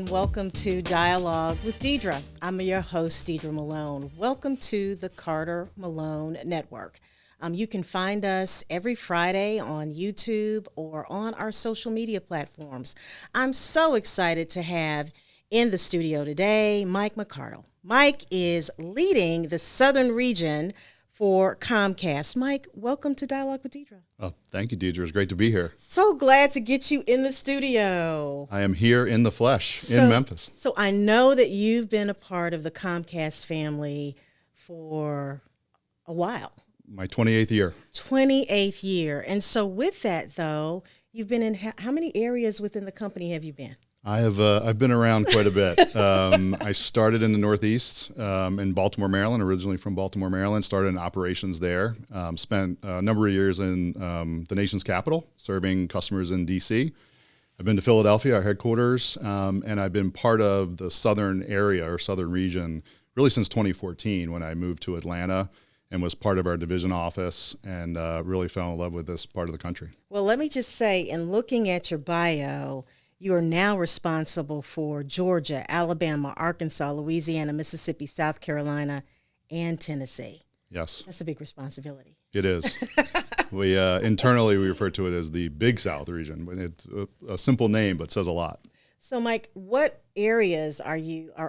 and welcome to Dialogue with Deidre. I'm your host, Deidre Malone. Welcome to the Carter Malone Network. You can find us every Friday on YouTube or on our social media platforms. I'm so excited to have in the studio today Mike McArdle. Mike is leading the Southern region for Comcast. Mike, welcome to Dialogue with Deidre. Oh, thank you, Deidre. It's great to be here. So glad to get you in the studio. I am here in the flesh in Memphis. So I know that you've been a part of the Comcast family for a while. My 28th year. 28th year. And so with that, though, you've been in how many areas within the company have you been? I've been around quite a bit. I started in the Northeast in Baltimore, Maryland, originally from Baltimore, Maryland, started in operations there, spent a number of years in the nation's capital, serving customers in D.C. I've been to Philadelphia, our headquarters, and I've been part of the southern area or southern region really since 2014 when I moved to Atlanta and was part of our division office and really fell in love with this part of the country. Well, let me just say, in looking at your bio, you are now responsible for Georgia, Alabama, Arkansas, Louisiana, Mississippi, South Carolina, and Tennessee. Yes. That's a big responsibility. It is. We internally we refer to it as the Big South region. It's a simple name, but says a lot. So, Mike, what areas are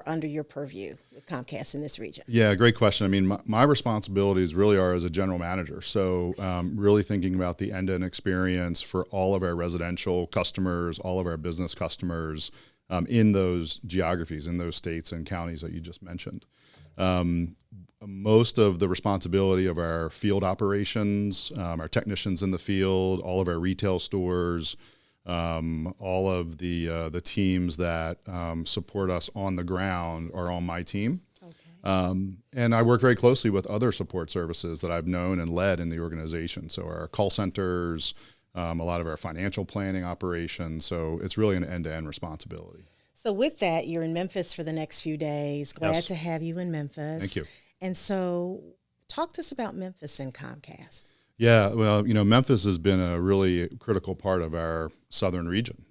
under your purview with Comcast in this region? Yeah, great question. I mean, my responsibilities really are as a general manager. So really thinking about the end-to-end experience for all of our residential customers, all of our business customers in those geographies, in those states and counties that you just mentioned. Most of the responsibility of our field operations, our technicians in the field, all of our retail stores, all of the teams that support us on the ground are on my team. Okay. And I work very closely with other support services that I've known and led in the organization. So our call centers, a lot of our financial planning operations. So it's really an end-to-end responsibility. So with that, you're in Memphis for the next few days. Glad to have you in Memphis. Thank you. And so talk to us about Memphis and Comcast. Yeah, well, Memphis has been a really critical part of our southern region.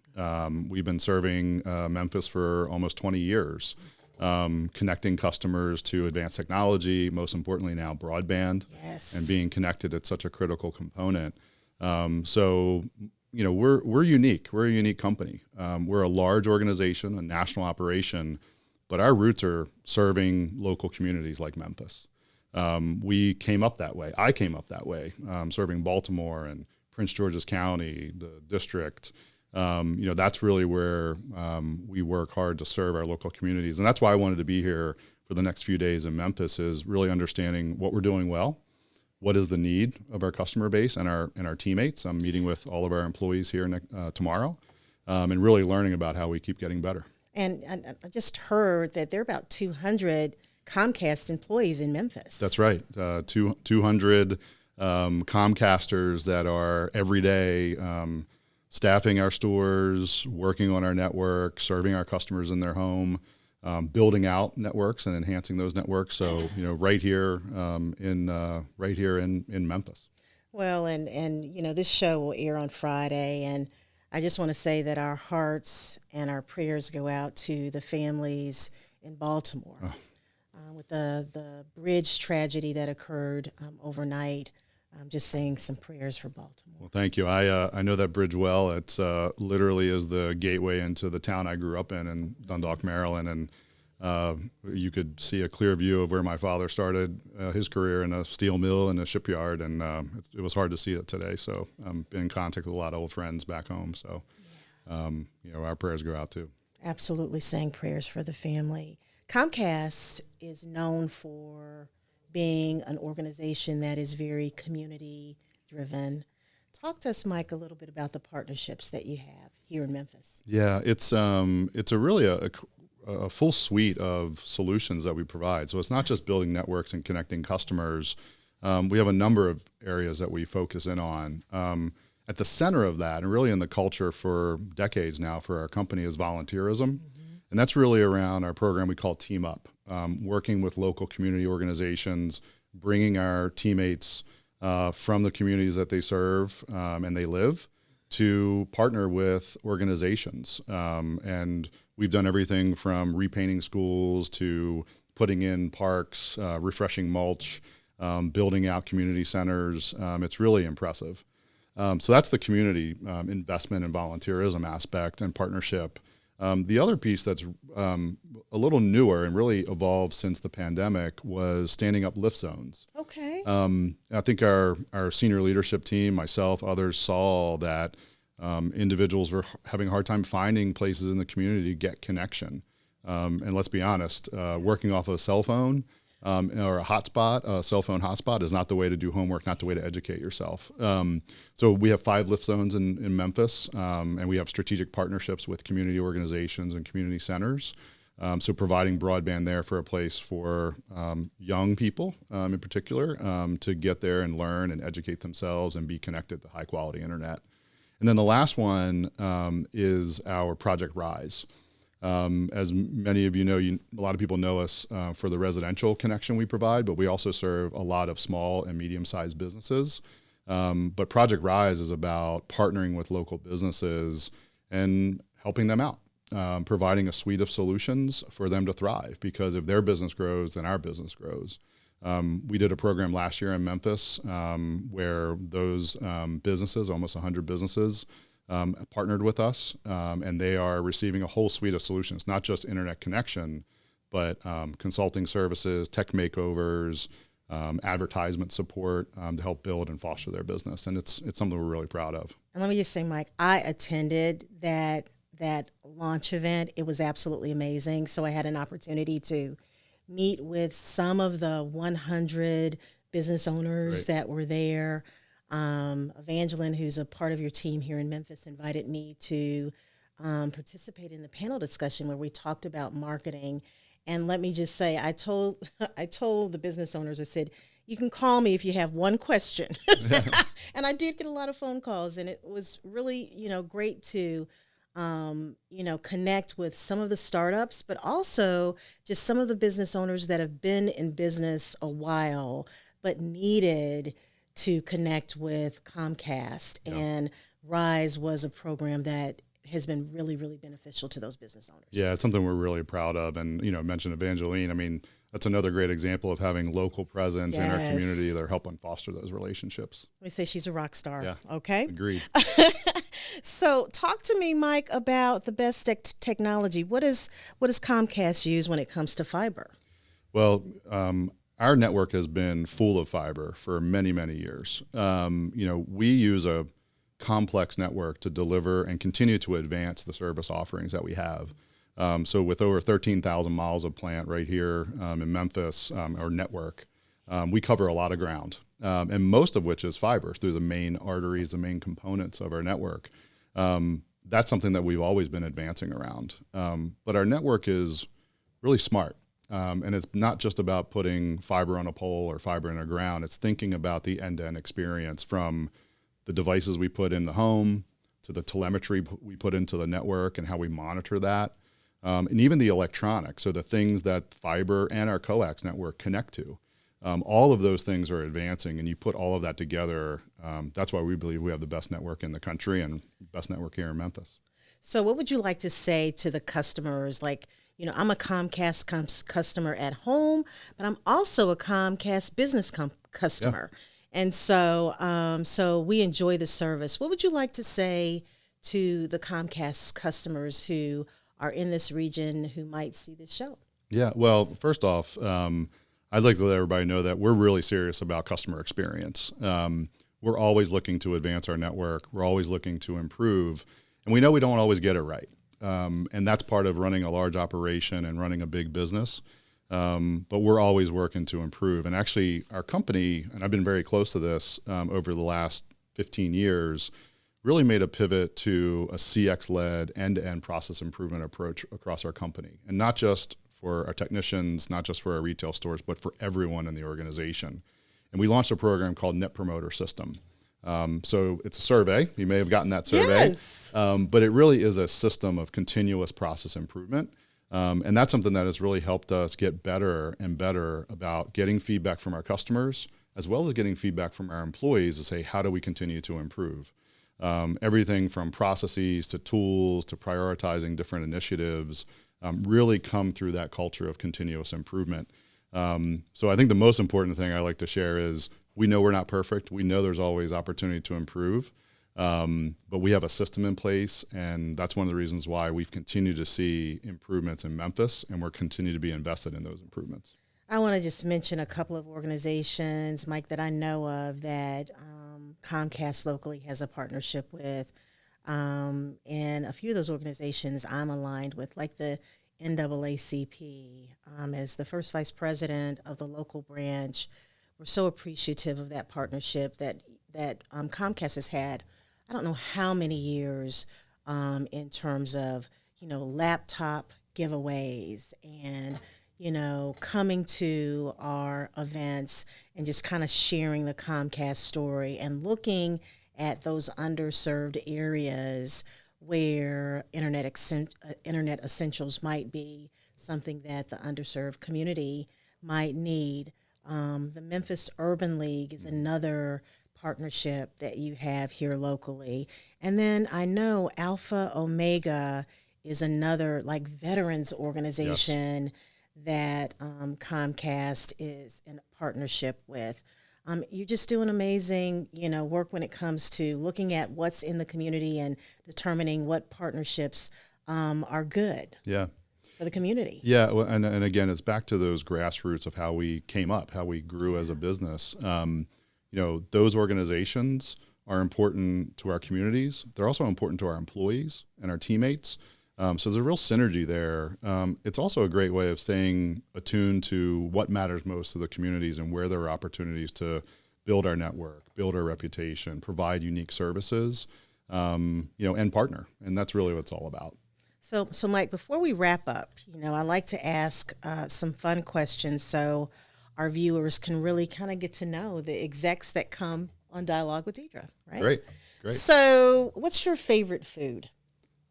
We've been serving Memphis for almost 20 years, connecting customers to advanced technology, most importantly now broadband, yes, and being connected at such a critical component. So, we're unique. We're a unique company. We're a large organization, a national operation, but our roots are serving local communities like Memphis. We came up that way. I came up that way, serving Baltimore and Prince George's County, the district. That's really where we work hard to serve our local communities. And that's why I wanted to be here for the next few days in Memphis, is really understanding what we're doing well, what is the need of our customer base and our teammates. I'm meeting with all of our employees here tomorrow, and really learning about how we keep getting better. And I just heard that there are about 200 Comcast employees in Memphis. That's right. 200 Comcasters that are every day staffing our stores, working on our network, serving our customers in their home, building out networks and enhancing those networks. So, right here in Memphis. Well, and this show will air on Friday, and I just want to say that our hearts and our prayers go out to the families in Baltimore. Oh. With the bridge tragedy that occurred overnight. I'm just saying some prayers for Baltimore. Well, thank you. I know that bridge well. It's literally is the gateway into the town I grew up in Dundalk, Maryland, and you could see a clear view of where my father started his career in a steel mill and a shipyard, and it was hard to see it today. So I'm been in contact with a lot of old friends back home. So our prayers go out too. Absolutely, saying prayers for the family. Comcast is known for being an organization that is very community-driven. Talk to us, Mike, a little bit about the partnerships that you have here in Memphis. Yeah, it's a really a full suite of solutions that we provide. So it's not just building networks and connecting customers. We have a number of areas that we focus in on. At the center of that, and really in the culture for decades now for our company, is volunteerism. Mm-hmm. And that's really around our program we call Team Up, working with local community organizations, bringing our teammates from the communities that they serve and they live to partner with organizations and we've done everything from repainting schools to putting in parks, refreshing mulch, building out community centers. It's really impressive. So that's the community investment and volunteerism aspect and partnership. The other piece that's a little newer and really evolved since the pandemic was standing up lift zones. Okay. I think our senior leadership team, myself, others saw that individuals were having a hard time finding places in the community to get connection. And let's be honest, working off a cell phone or a hotspot, a cell phone hotspot is not the way to do homework, not the way to educate yourself. So we have 5 lift zones in Memphis, and we have strategic partnerships with community organizations and community centers. So providing broadband there for a place for young people in particular to get there and learn and educate themselves and be connected to high quality internet. And then the last one is our Project Rise. As many of you know, a lot of people know us for the residential connection we provide, but we also serve a lot of small and medium-sized businesses. But Project Rise is about partnering with local businesses and helping them out, providing a suite of solutions for them to thrive, because if their business grows, then our business grows. We did a program last year in Memphis where those businesses, almost 100 businesses, partnered with us, and they are receiving a whole suite of solutions, not just internet connection, but consulting services, tech makeovers, advertisement support to help build and foster their business. And it's something we're really proud of. And let me just say, Mike, I attended that launch event. It was absolutely amazing. So I had an opportunity to meet with some of the 100 business owners that were there. Evangeline, who's a part of your team here in Memphis, invited me to participate in the panel discussion where we talked about marketing. And let me just say, I told the business owners, I said, you can call me if you have one question. And I did get a lot of phone calls, and it was really, great to connect with some of the startups, but also just some of the business owners that have been in business a while, but needed to connect with Comcast. Yeah. And Rise was a program that has been really, really beneficial to those business owners. Yeah, it's something we're really proud of. And, I mentioned Evangeline. I mean, that's another great example of having local presence in our community that are helping foster those relationships. We say she's a rock star. Yeah. Okay. Agreed. So talk to me, Mike, about the best technology. What does Comcast use when it comes to fiber? Well, our network has been full of fiber for many, many years. We use a complex network to deliver and continue to advance the service offerings that we have. So with over 13,000 miles of plant right here in Memphis, our network, we cover a lot of ground, and most of which is fiber through the main arteries, the main components of our network. That's something that we've always been advancing around. But our network is really smart. And it's not just about putting fiber on a pole or fiber in the ground. It's thinking about the end-to-end experience, from the devices we put in the home to the telemetry we put into the network and how we monitor that, and even the electronics, so the things that fiber and our coax network connect to. All of those things are advancing, and you put all of that together. That's why we believe we have the best network in the country and best network here in Memphis. So what would you like to say to the customers? Like, I'm a Comcast customer at home, but I'm also a Comcast business customer. Yeah. And so we enjoy the service. What would you like to say to the Comcast customers who are in this region who might see this show? Yeah, well, first off, I'd like to let everybody know that we're really serious about customer experience. We're always looking to advance our network. We're always looking to improve. And we know we don't always get it right. And that's part of running a large operation and running a big business. But we're always working to improve. And actually, our company, and I've been very close to this over the last 15 years, really made a pivot to a CX-led end-to-end process improvement approach across our company. And not just for our technicians, not just for our retail stores, but for everyone in the organization. And we launched a program called Net Promoter System. So it's a survey. You may have gotten that survey. Yes. But it really is a system of continuous process improvement. And that's something that has really helped us get better and better about getting feedback from our customers, as well as getting feedback from our employees to say, how do we continue to improve? everything from processes to tools to prioritizing different initiatives really come through that culture of continuous improvement. So I think the most important thing I like to share is we know we're not perfect. We know there's always opportunity to improve, but we have a system in place, and that's one of the reasons why we've continued to see improvements in Memphis, and we're continuing to be invested in those improvements. I want to just mention a couple of organizations, Mike, that I know of that Comcast locally has a partnership with. And a few of those organizations I'm aligned with, like the NAACP. As the first vice president of the local branch, we're so appreciative of that partnership that Comcast has had. I don't know how many years in terms of, laptop giveaways and, coming to our events and just kind of sharing the Comcast story and looking at those underserved areas where internet essentials might be something that the underserved community might need. The Memphis Urban League is another partnership that you have here locally. And then I know Alpha Omega is another veterans organization. Yes. That Comcast is in partnership with. You're just doing amazing, work when it comes to looking at what's in the community and determining what partnerships are good. Yeah. For the community. Yeah, well, and again, it's back to those grassroots of how we came up, how we grew as a business. Those organizations are important to our communities. They're also important to our employees and our teammates. So there's a real synergy there. It's also a great way of staying attuned to what matters most to the communities and where there are opportunities to build our network, build our reputation, provide unique services, and partner. And that's really what it's all about. So Mike, before we wrap up, I like to ask some fun questions so our viewers can really kind of get to know the execs that come on Dialogue with Deidre, right? Great. So what's your favorite food?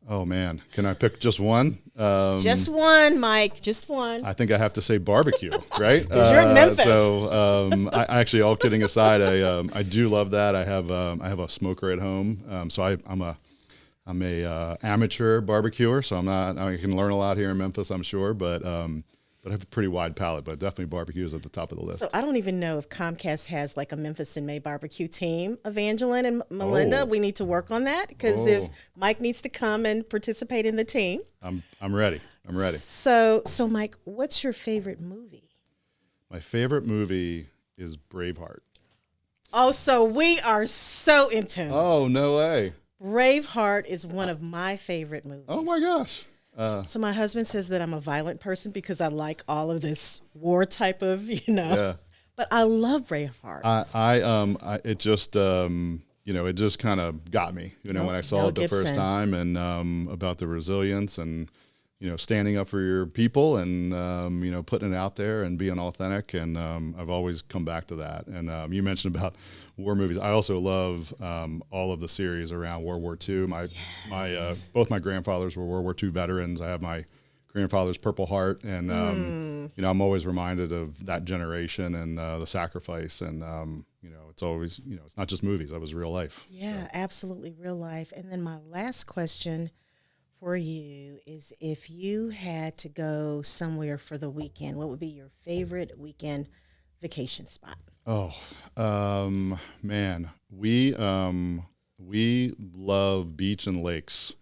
Oh, man. Can I pick just one? Just one, Mike. Just one. I think I have to say barbecue, right? Because you're in Memphis. So I actually, all kidding aside, I do love that. I have a smoker at home. So I'm a amateur barbecuer, so I can learn a lot here in Memphis, I'm sure, but I have a pretty wide palate, but definitely barbecue is at the top of the list. So I don't even know if Comcast has a Memphis in May barbecue team. Evangeline and Melinda, we need to work on that because if Mike needs to come and participate in the team. I'm ready. So Mike, what's your favorite movie? My favorite movie is Braveheart. Oh, so we are so in tune. Oh, no way. Braveheart is one of my favorite movies. Oh, my gosh. So my husband says that I'm a violent person because I like all of this war type of, Yeah. But I love Braveheart. It just kind of got me, when I saw it the first time, and about the resilience and, standing up for your people and, putting it out there and being authentic. And I've always come back to that. And you mentioned about war movies. I also love all of the series around World War II. Both my grandfathers were World War II veterans. I have my grandfather's Purple Heart, and I'm always reminded of that generation and the sacrifice. And it's always it's not just movies. That was real life. Yeah, so. Absolutely real life. And then my last question for you is: if you had to go somewhere for the weekend, what would be your favorite weekend vacation spot? Oh, man, we love beach and lakes.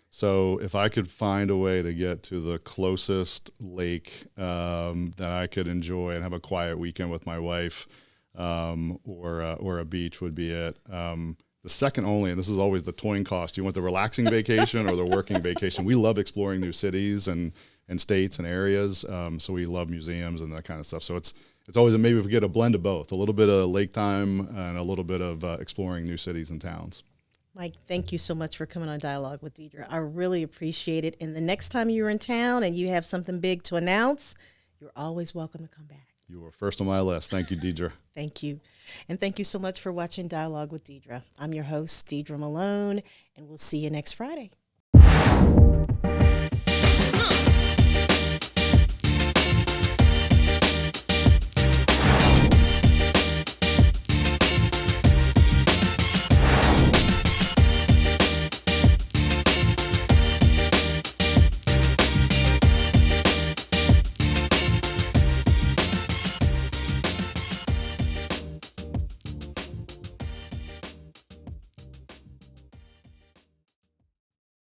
So if I could find a way to get to the closest lake that I could enjoy and have a quiet weekend with my wife, or a beach would be it. The second only, and this is always the toying cost. You want the relaxing vacation or the working vacation? We love exploring new cities and states and areas. So we love museums and that kind of stuff. So it's always maybe if we get a blend of both, a little bit of lake time and a little bit of exploring new cities and towns. Mike, thank you so much for coming on Dialogue with Deidre. I really appreciate it. And the next time you're in town and you have something big to announce, you're always welcome to come back. You were first on my list. Thank you, Deidre. Thank you. And thank you so much for watching Dialogue with Deidre. I'm your host, Deidre Malone, and we'll see you next Friday.